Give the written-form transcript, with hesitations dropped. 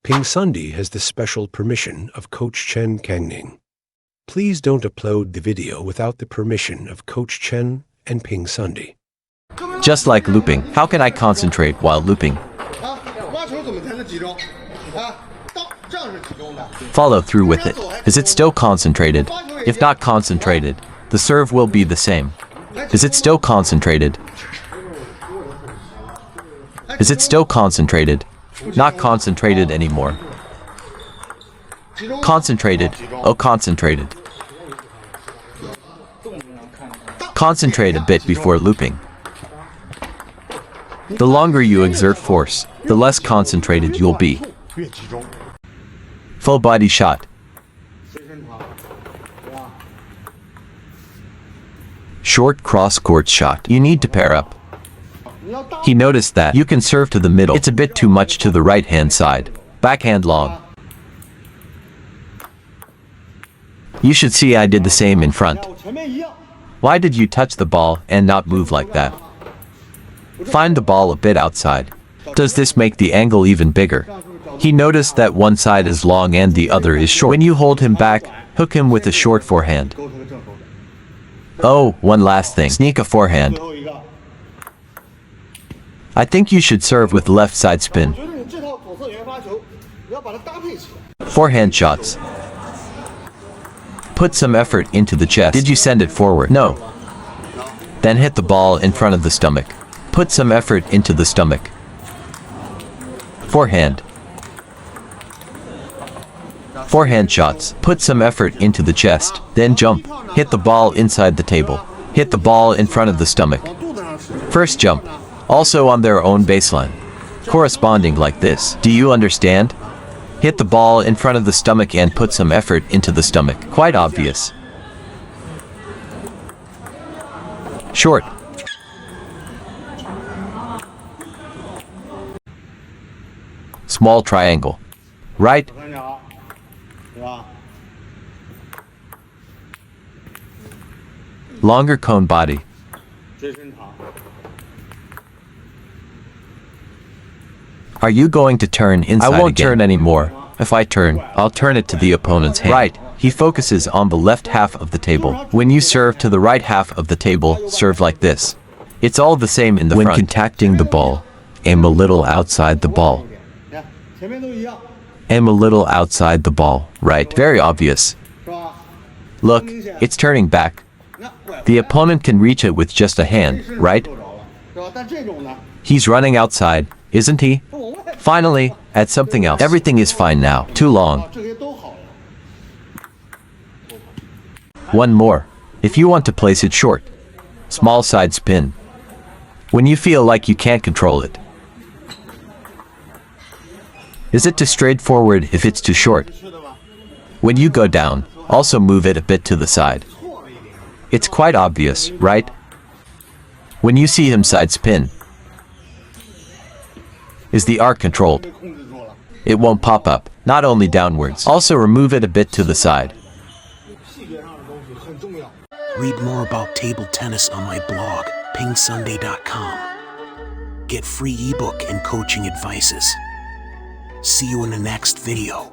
PingSunday has the special permission of Coach Chen Kangning. Please don't upload the video without the permission of Coach Chen and PingSunday. Just like looping, how can I concentrate while looping? Follow through with it. Is it still concentrated? If not concentrated, the serve will be the same. Is it still concentrated? Is it still concentrated? Not concentrated anymore. Concentrated. Oh, concentrated. Concentrate a bit before looping. The longer you exert force, the less concentrated you'll be. Full body shot. Short cross-court shot. You need to pair up. He noticed that you can serve to the middle. It's a bit too much to the right-hand side. Backhand long. You should see I did the same in front. Why did you touch the ball and not move like that? Find the ball a bit outside. Does this make the angle even bigger? He noticed that one side is long and the other is short. When you hold him back, hook him with a short forehand. Oh, one last thing. Sneak a forehand. I think you should serve with left side spin. Forehand shots. Put some effort into the chest. Did you send it forward? No. Then hit the ball in front of the stomach. Put some effort into the stomach. Forehand. Forehand shots. Put some effort into the chest. Then jump. Hit the ball inside the table. Hit the ball in front of the stomach. First jump. Also on their own baseline. Corresponding like this. Do you understand? Hit the ball in front of the stomach and put some effort into the stomach. Quite obvious. Short. Small triangle. Right. Longer cone body. Are you going to turn inside again? I won't turn anymore. If I turn, I'll turn it to the opponent's hand. Right. He focuses on the left half of the table. When you serve to the right half of the table, serve like this. It's all the same in the front. When contacting the ball, aim a little outside the ball. Aim a little outside the ball. Right. Very obvious. Look, it's turning back. The opponent can reach it with just a hand, right? He's running outside, isn't he? Finally, add something else. Everything is fine now. Too long. One more. If you want to place it short. Small side spin. When you feel like you can't control it. Is it too straightforward if it's too short? When you go down, also move it a bit to the side. It's quite obvious, right? When you see him side spin, is the arc controlled? It won't pop up, not only downwards. Also remove it a bit to the side. Read more about table tennis on my blog, PingSunday.com. Get free ebook and coaching advices. See you in the next video.